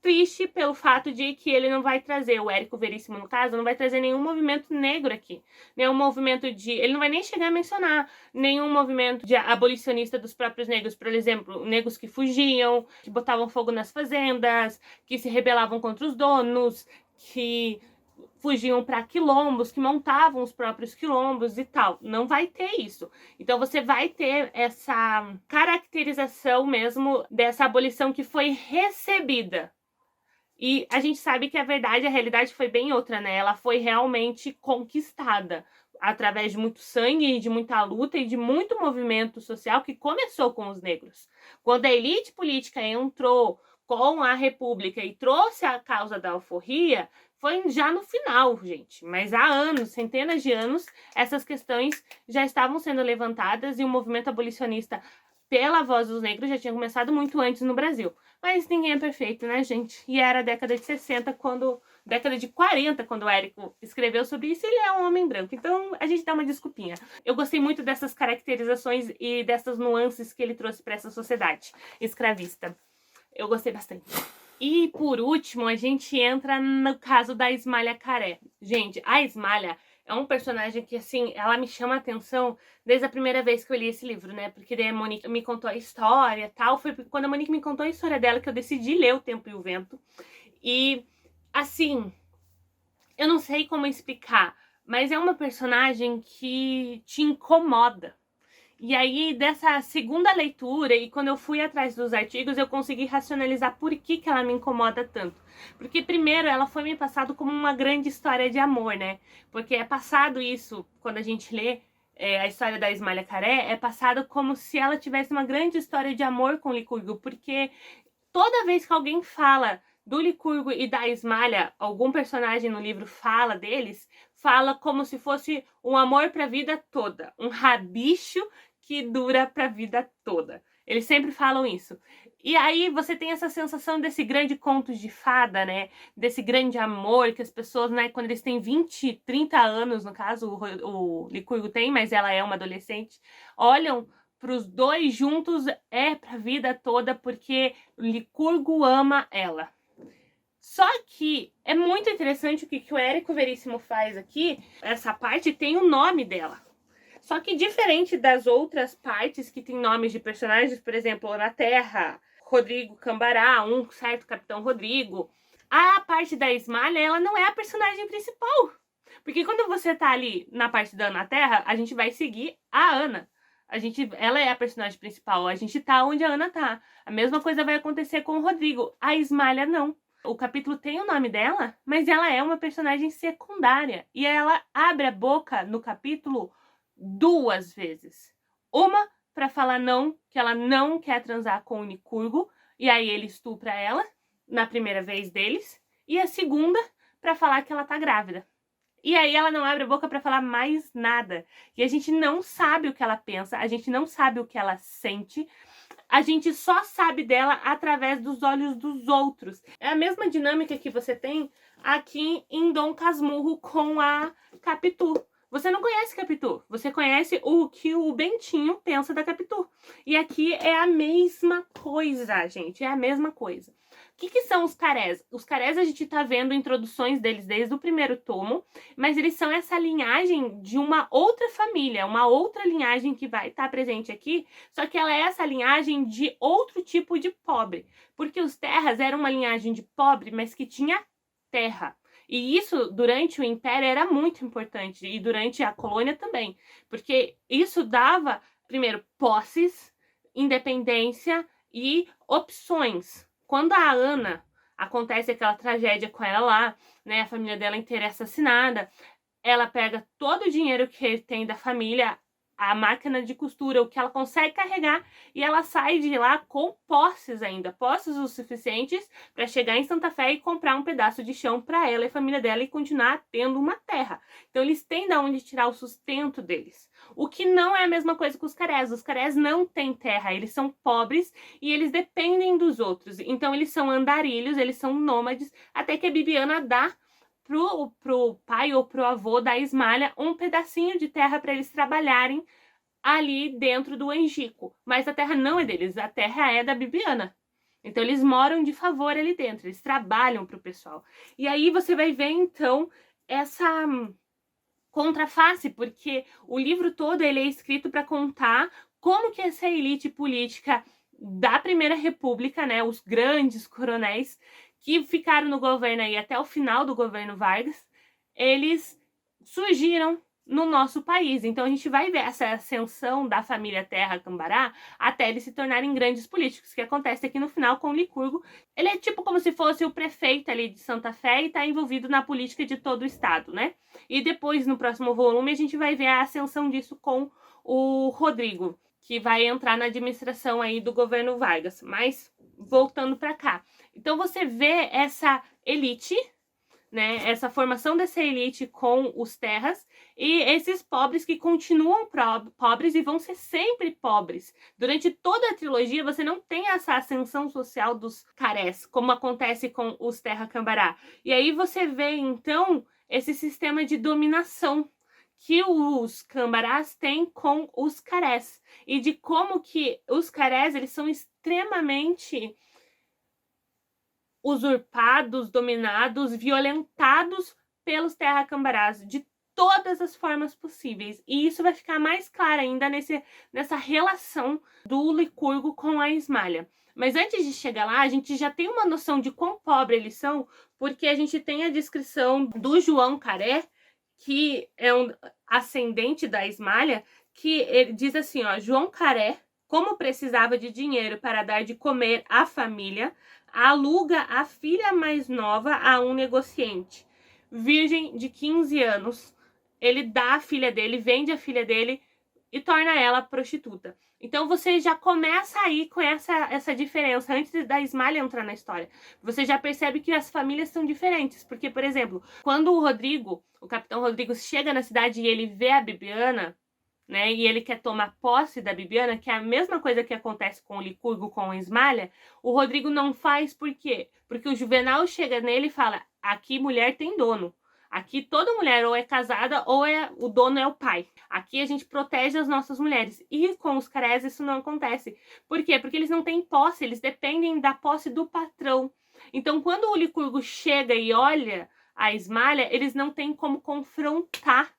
triste pelo fato de que ele não vai trazer, o Érico Veríssimo no caso, não vai trazer nenhum movimento negro aqui. Nenhum movimento de... Ele não vai nem chegar a mencionar nenhum movimento de abolicionista dos próprios negros. Por exemplo, negros que fugiam, que botavam fogo nas fazendas, que se rebelavam contra os donos, que fugiam para quilombos, que montavam os próprios quilombos e tal. Não vai ter isso. Então você vai ter essa caracterização mesmo dessa abolição que foi recebida. E a gente sabe que a verdade, a realidade foi bem outra, né? Ela foi realmente conquistada através de muito sangue, de muita luta e de muito movimento social que começou com os negros. Quando a elite política entrou com a República e trouxe a causa da alforria, foi já no final, gente. Mas há anos, centenas de anos, essas questões já estavam sendo levantadas e o movimento abolicionista pela voz dos negros já tinha começado muito antes no Brasil. Mas ninguém é perfeito, né, gente? E era a década de 60, década de 40, quando o Érico escreveu sobre isso, ele é um homem branco. Então, a gente dá uma desculpinha. Eu gostei muito dessas caracterizações e dessas nuances que ele trouxe para essa sociedade escravista. Eu gostei bastante. E, por último, a gente entra no caso da Ismália Caré. Gente, a Ismália é um personagem que, assim, ela me chama a atenção desde a primeira vez que eu li esse livro, né? Porque daí a Monique me contou a história e tal. Foi quando a Monique me contou a história dela que eu decidi ler O Tempo e o Vento. E, assim, eu não sei como explicar, mas é uma personagem que te incomoda. E aí, dessa segunda leitura, e quando eu fui atrás dos artigos, eu consegui racionalizar por que ela me incomoda tanto. Porque, primeiro, ela foi me passado como uma grande história de amor, né? Porque é passado isso, quando a gente lê a história da Ismália Caré, é passado como se ela tivesse uma grande história de amor com Licurgo, porque toda vez que alguém fala do Licurgo e da Ismalha, algum personagem no livro fala deles, fala como se fosse um amor para a vida toda, um rabicho que dura para a vida toda. Eles sempre falam isso. E aí você tem essa sensação desse grande conto de fada, né? Desse grande amor que as pessoas, né, quando eles têm 20, 30 anos, no caso o Licurgo tem, mas ela é uma adolescente, olham para os dois juntos para a vida toda, porque Licurgo ama ela. Só que é muito interessante o que o Érico Veríssimo faz aqui. Essa parte tem o nome dela. Só que diferente das outras partes que tem nomes de personagens, por exemplo, na Terra, Rodrigo Cambará, um certo Capitão Rodrigo, a parte da Ismalha, ela não é a personagem principal. Porque quando você tá ali na parte da Ana Terra, a gente vai seguir a Ana. Ela é a personagem principal, a gente tá onde a Ana tá. A mesma coisa vai acontecer com o Rodrigo. A Ismalha não. O capítulo tem o nome dela, mas ela é uma personagem secundária. E ela abre a boca no capítulo 2 vezes. Uma para falar não, que ela não quer transar com o Licurgo, e aí ele estupra ela na primeira vez deles. E a segunda para falar que ela tá grávida. E aí ela não abre a boca para falar mais nada. E a gente não sabe o que ela pensa, a gente não sabe o que ela sente. A gente só sabe dela através dos olhos dos outros. É a mesma dinâmica que você tem aqui em Dom Casmurro com a Capitu. Você não conhece Capitu, você conhece o que o Bentinho pensa da Capitu. E aqui é a mesma coisa, gente, é a mesma coisa. O que são os carés? Os carés a gente tá vendo introduções deles desde o primeiro tomo, mas eles são essa linhagem de uma outra família, uma outra linhagem que vai estar presente aqui, só que ela é essa linhagem de outro tipo de pobre, porque os terras eram uma linhagem de pobre, mas que tinha terra. E isso, durante o Império, era muito importante, e durante a colônia também, porque isso dava, primeiro, posses, independência e opções. Quando a Ana acontece aquela tragédia com ela lá, né, a família dela inteira é assassinada, ela pega todo o dinheiro que tem da família, a máquina de costura, o que ela consegue carregar, e ela sai de lá com posses ainda, posses o suficientes para chegar em Santa Fé e comprar um pedaço de chão para ela e a família dela e continuar tendo uma terra. Então eles têm de onde tirar o sustento deles. O que não é a mesma coisa com os carés. Os carés não têm terra, eles são pobres e eles dependem dos outros. Então eles são andarilhos, eles são nômades, até que a Bibiana dá pro pai ou pro avô da Ismalha um pedacinho de terra para eles trabalharem ali dentro do Angico. Mas a terra não é deles, a terra é da Bibiana. Então eles moram de favor ali dentro, eles trabalham pro pessoal. E aí você vai ver então essa contraface, porque o livro todo ele é escrito para contar como que essa elite política da Primeira República, né, os grandes coronéis que ficaram no governo aí até o final do governo Vargas, eles surgiram no nosso país. Então a gente vai ver essa ascensão da família Terra Cambará até eles se tornarem grandes políticos, que acontece aqui no final com o Licurgo. Ele é tipo como se fosse o prefeito ali de Santa Fé e está envolvido na política de todo o estado, né? E depois, no próximo volume, a gente vai ver a ascensão disso com o Rodrigo, que vai entrar na administração aí do governo Vargas. Mas, voltando para cá. Então, você vê essa elite, né, essa formação dessa elite com os terras e esses pobres que continuam pobres e vão ser sempre pobres. Durante toda a trilogia, você não tem essa ascensão social dos carés, como acontece com os Terra Cambará. E aí você vê, então, esse sistema de dominação que os cambarás têm com os carés e de como que os carés eles são extremamente usurpados, dominados, violentados pelos terra-cambarás de todas as formas possíveis. E isso vai ficar mais claro ainda nessa relação do Licurgo com a Ismalha. Mas antes de chegar lá, a gente já tem uma noção de quão pobre eles são, porque a gente tem a descrição do João Caré, que é um ascendente da Ismalha, que ele diz assim, ó, João Caré, como precisava de dinheiro para dar de comer à família, aluga a filha mais nova a um negociante, virgem de 15 anos. Ele dá a filha dele, vende a filha dele e torna ela prostituta. Então você já começa aí com essa diferença antes da Ismalha entrar na história. Você já percebe que as famílias são diferentes, porque, por exemplo, quando o Capitão Rodrigo chega na cidade e ele vê a Bibiana, né, e ele quer tomar posse da Bibiana, que é a mesma coisa que acontece com o Licurgo, com a Ismalha, o Rodrigo não faz por quê? Porque o Juvenal chega nele e fala, aqui mulher tem dono. Aqui toda mulher ou é casada ou o dono é o pai. Aqui a gente protege as nossas mulheres. E com os Carés isso não acontece. Por quê? Porque eles não têm posse, eles dependem da posse do patrão. Então quando o Licurgo chega e olha a Ismalha, eles não têm como confrontar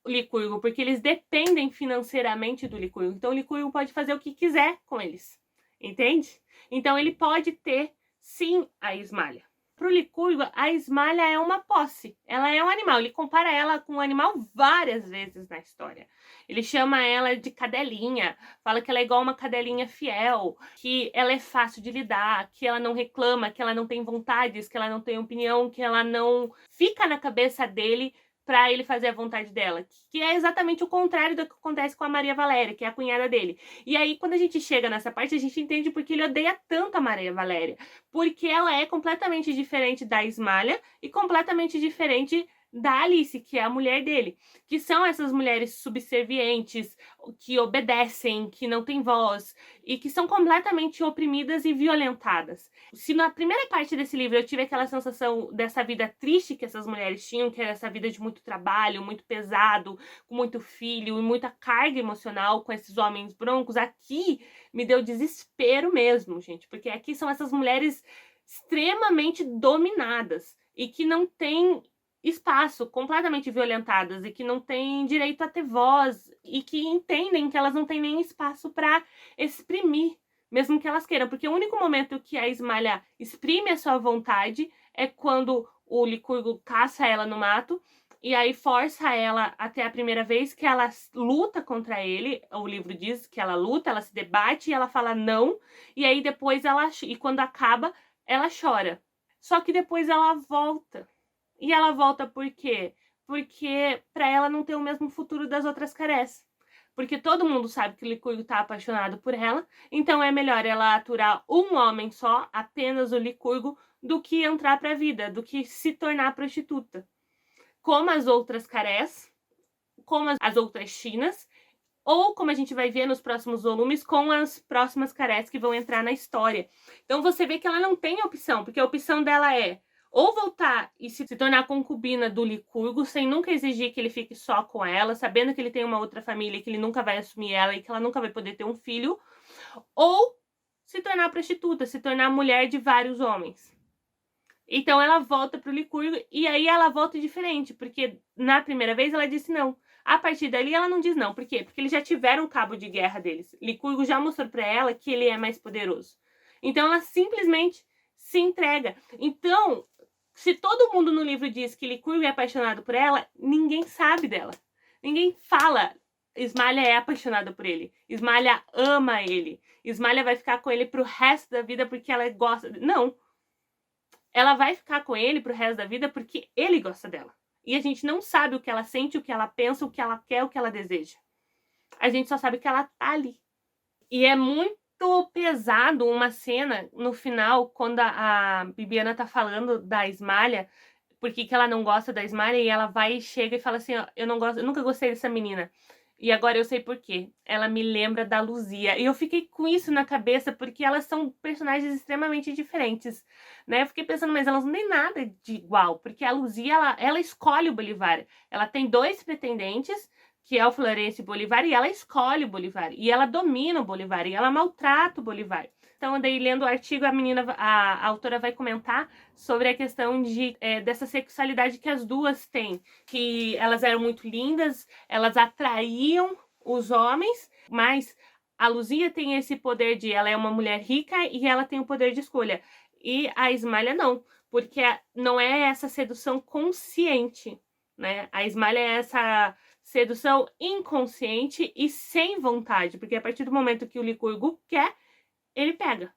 o Licurgo, porque eles dependem financeiramente do Licurgo. Então o Licurgo pode fazer o que quiser com eles. Entende? Então ele pode ter, sim, a Ismalha. Pro Licurgo, a Ismalha é uma posse. Ela é um animal. Ele compara ela com um animal várias vezes na história. Ele chama ela de cadelinha. Fala que ela é igual uma cadelinha fiel. Que ela é fácil de lidar. Que ela não reclama. Que ela não tem vontades. Que ela não tem opinião. Que ela não fica na cabeça dele para ele fazer a vontade dela, que é exatamente o contrário do que acontece com a Maria Valéria, que é a cunhada dele. E aí, quando a gente chega nessa parte, a gente entende porque ele odeia tanto a Maria Valéria, porque ela é completamente diferente da Ismalha e completamente diferente da Alice, que é a mulher dele, que são essas mulheres subservientes, que obedecem, que não têm voz e que são completamente oprimidas e violentadas. Se na primeira parte desse livro eu tive aquela sensação dessa vida triste que essas mulheres tinham, que era essa vida de muito trabalho, muito pesado, com muito filho e muita carga emocional com esses homens broncos, aqui me deu desespero mesmo, gente, porque aqui são essas mulheres extremamente dominadas e que não têm espaço, completamente violentadas e que não têm direito a ter voz e que entendem que elas não têm nem espaço para exprimir, mesmo que elas queiram, porque o único momento que a Ismalha exprime a sua vontade é quando o Licurgo caça ela no mato e aí força ela até a primeira vez que ela luta contra ele. O livro diz que ela luta, ela se debate e ela fala não, e aí depois e quando acaba, ela chora. Só que depois ela volta. E ela volta por quê? Porque pra ela não ter o mesmo futuro das outras Carés. Porque todo mundo sabe que o Licurgo tá apaixonado por ela, então é melhor ela aturar um homem só, apenas o Licurgo, do que entrar pra vida, do que se tornar prostituta. Como as outras Carés, como as outras Chinas, ou como a gente vai ver nos próximos volumes, com as próximas Carés que vão entrar na história. Então você vê que ela não tem opção, porque a opção dela é ou voltar e se tornar concubina do Licurgo, sem nunca exigir que ele fique só com ela, sabendo que ele tem uma outra família, que ele nunca vai assumir ela e que ela nunca vai poder ter um filho, ou se tornar prostituta, se tornar mulher de vários homens. Então ela volta pro Licurgo e aí ela volta diferente, porque na primeira vez ela disse não. A partir dali ela não diz não. Por quê? Porque eles já tiveram cabo de guerra deles. Licurgo já mostrou pra ela que ele é mais poderoso. Então ela simplesmente se entrega. Então, se todo mundo no livro diz que Licurgo é apaixonado por ela, ninguém sabe dela. Ninguém fala. Ismalha é apaixonada por ele. Ismalha ama ele. Ismalha vai ficar com ele pro resto da vida porque ela gosta. Não. Ela vai ficar com ele pro resto da vida porque ele gosta dela. E a gente não sabe o que ela sente, o que ela pensa, o que ela quer, o que ela deseja. A gente só sabe que ela tá ali. E é muito pesado uma cena no final, quando a Bibiana tá falando da Ismalha, porque que ela não gosta da Ismalha, e ela vai e chega e fala assim, ó, eu nunca gostei dessa menina. E agora eu sei por quê. Ela me lembra da Luzia. E eu fiquei com isso na cabeça, porque elas são personagens extremamente diferentes, né? Eu fiquei pensando, mas elas não têm nada de igual, porque a Luzia, ela escolhe o Bolivar. Ela tem 2 pretendentes, que é o Florencio e o Bolivar, e ela escolhe o Bolivar. E ela domina o Bolivar, e ela maltrata o Bolivar. Então, daí, lendo o artigo, a autora vai comentar sobre a questão dessa sexualidade que as duas têm. Que elas eram muito lindas, elas atraíam os homens, mas a Luzia tem esse poder ela é uma mulher rica e ela tem o poder de escolha. E a Ismalha não, porque não é essa sedução consciente, né? A Ismalha é essa sedução inconsciente e sem vontade, porque a partir do momento que o Licurgo quer, ele pega.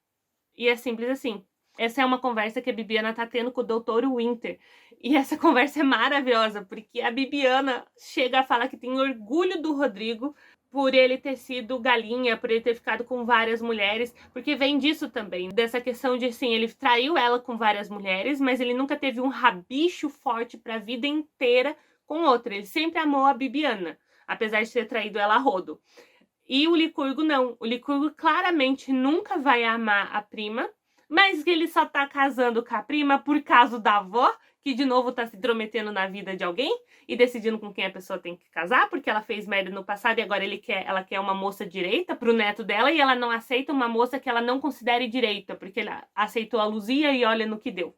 E é simples assim. Essa é uma conversa que a Bibiana tá tendo com o Dr. Winter. E essa conversa é maravilhosa, porque a Bibiana chega a falar que tem orgulho do Rodrigo por ele ter sido galinha, por ele ter ficado com várias mulheres, porque vem disso também, dessa questão de, assim, ele traiu ela com várias mulheres, mas ele nunca teve um rabicho forte pra vida inteira com outra. Ele sempre amou a Bibiana, apesar de ter traído ela a rodo. E o Licurgo não. O Licurgo claramente nunca vai amar a prima, mas que ele só tá casando com a prima por causa da avó, que de novo tá se intrometendo na vida de alguém e decidindo com quem a pessoa tem que casar, porque ela fez merda no passado e agora ela quer uma moça direita pro neto dela, e ela não aceita uma moça que ela não considere direita, porque ela aceitou a Luzia e olha no que deu.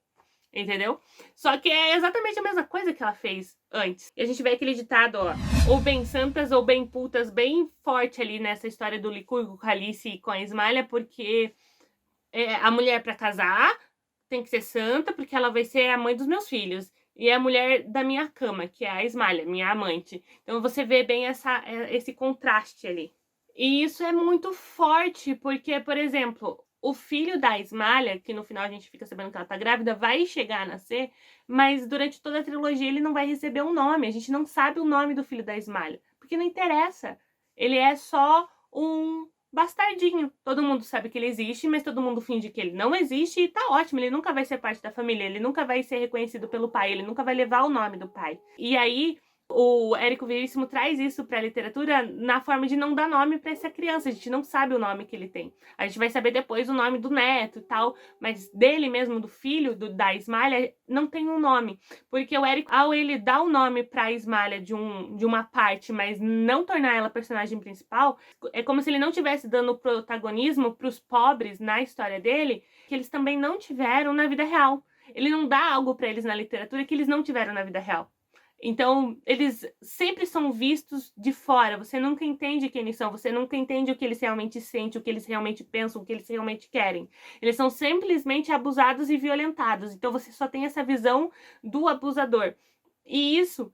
Entendeu? Só que é exatamente a mesma coisa que ela fez antes. E a gente vê aquele ditado, ó, ou bem santas ou bem putas, bem forte ali nessa história do Licurgo com a Alice e com a Ismalha, porque a mulher pra casar tem que ser santa, porque ela vai ser a mãe dos meus filhos. E é a mulher da minha cama, que é a Ismalha, minha amante. Então você vê bem esse contraste ali. E isso é muito forte, porque, por exemplo, o filho da Ismalha, que no final a gente fica sabendo que ela tá grávida, vai chegar a nascer, mas durante toda a trilogia ele não vai receber um nome. A gente não sabe o nome do filho da Ismalha, porque não interessa. Ele é só um bastardinho. Todo mundo sabe que ele existe, mas todo mundo finge que ele não existe e tá ótimo. Ele nunca vai ser parte da família, ele nunca vai ser reconhecido pelo pai, ele nunca vai levar o nome do pai. E aí o Érico Veríssimo traz isso pra literatura na forma de não dar nome pra essa criança. A gente não sabe o nome que ele tem. A gente vai saber depois o nome do neto e tal, mas dele mesmo, do filho da Ismalha, não tem um nome. Porque o Érico, ao ele dar o nome pra Ismalha de uma parte, mas não tornar ela personagem principal, é como se ele não estivesse dando protagonismo pros pobres na história dele, que eles também não tiveram na vida real. Ele não dá algo pra eles na literatura que eles não tiveram na vida real. Então, eles sempre são vistos de fora, você nunca entende quem eles são, você nunca entende o que eles realmente sentem, o que eles realmente pensam, o que eles realmente querem. Eles são simplesmente abusados e violentados, então você só tem essa visão do abusador. E isso,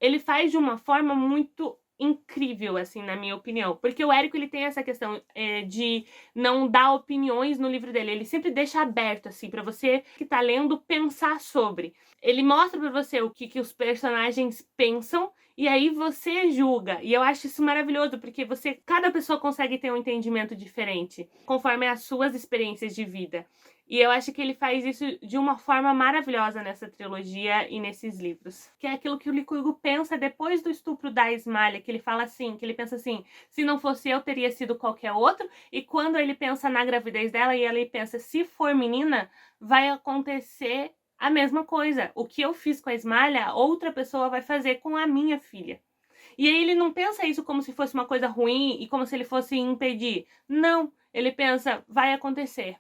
ele faz de uma forma muito incrível, assim, na minha opinião. Porque o Érico, ele tem essa questão de não dar opiniões no livro dele. Ele sempre deixa aberto, assim, pra você que tá lendo pensar sobre. Ele mostra pra você o que os personagens pensam e aí você julga. E eu acho isso maravilhoso, porque cada pessoa consegue ter um entendimento diferente, conforme as suas experiências de vida. E eu acho que ele faz isso de uma forma maravilhosa nessa trilogia e nesses livros. Que é aquilo que o Licurgo pensa depois do estupro da Ismalha, que ele fala assim, que ele pensa assim, se não fosse eu, teria sido qualquer outro. E quando ele pensa na gravidez dela, e ele pensa, se for menina, vai acontecer a mesma coisa. O que eu fiz com a Ismalha, outra pessoa vai fazer com a minha filha. E aí ele não pensa isso como se fosse uma coisa ruim e como se ele fosse impedir. Não, ele pensa, vai acontecer.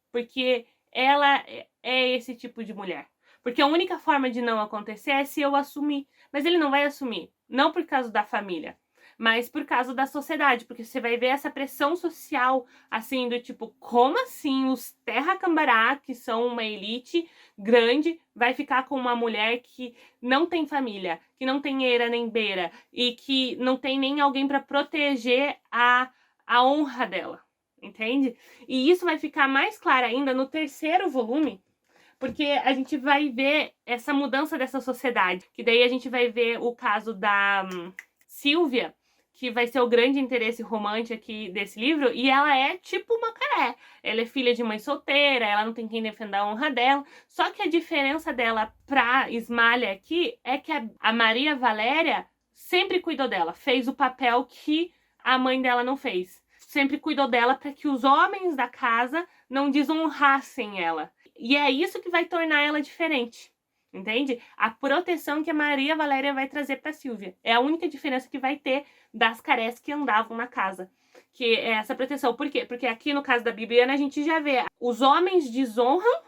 Porque ela é esse tipo de mulher. Porque a única forma de não acontecer é se eu assumir. Mas ele não vai assumir. Não por causa da família, mas por causa da sociedade. Porque você vai ver essa pressão social, assim, do tipo, como assim os terra-cambará, que são uma elite grande, vai ficar com uma mulher que não tem família, que não tem eira nem beira, e que não tem nem alguém para proteger a honra dela. Entende? E isso vai ficar mais claro ainda no terceiro volume, porque a gente vai ver essa mudança dessa sociedade. Que daí a gente vai ver o caso da Silvia, que vai ser o grande interesse romântico aqui desse livro, e ela é tipo uma Macaré. Ela é filha de mãe solteira, ela não tem quem defenda a honra dela. Só que a diferença dela pra Ismalha aqui é que a Maria Valéria sempre cuidou dela, fez o papel que a mãe dela não fez. Sempre cuidou dela para que os homens da casa não desonrassem ela. E é isso que vai tornar ela diferente, entende? A proteção que a Maria Valéria vai trazer para Silvia. É a única diferença que vai ter das carés que andavam na casa. Que é essa proteção. Por quê? Porque aqui no caso da Bibiana a gente já vê os homens desonram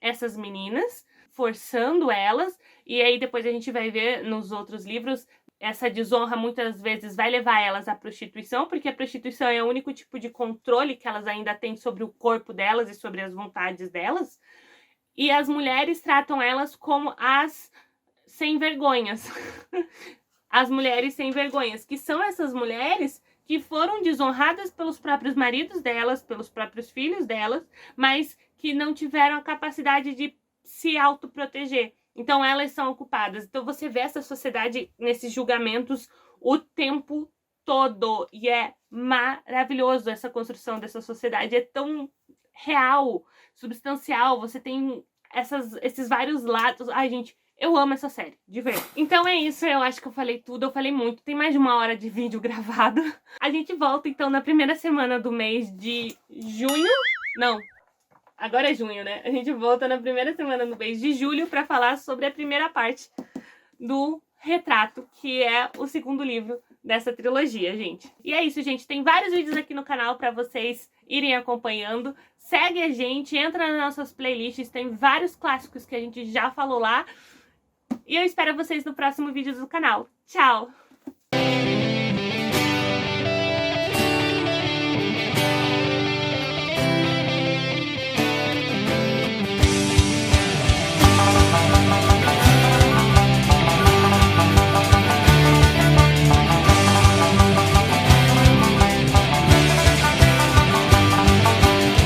essas meninas, forçando elas, e aí depois a gente vai ver nos outros livros essa desonra muitas vezes vai levar elas à prostituição, porque a prostituição é o único tipo de controle que elas ainda têm sobre o corpo delas e sobre as vontades delas. E as mulheres tratam elas como as sem vergonhas. As mulheres sem vergonhas, que são essas mulheres que foram desonradas pelos próprios maridos delas, pelos próprios filhos delas, mas que não tiveram a capacidade de se autoproteger. Então elas são ocupadas. Então você vê essa sociedade nesses julgamentos o tempo todo. E é maravilhoso essa construção dessa sociedade. É tão real, substancial. Você tem esses vários lados. Ai, gente, eu amo essa série, de verdade. Então é isso, eu acho que eu falei tudo, eu falei muito. Tem mais de 1 hora de vídeo gravado. A gente volta, então, na primeira semana do mês de junho. Não, agora é junho, né? A gente volta na primeira semana do mês de julho pra falar sobre a primeira parte do Retrato, que é o segundo livro dessa trilogia, gente. E é isso, gente. Tem vários vídeos aqui no canal pra vocês irem acompanhando. Segue a gente, entra nas nossas playlists, tem vários clássicos que a gente já falou lá. E eu espero vocês no próximo vídeo do canal. Tchau!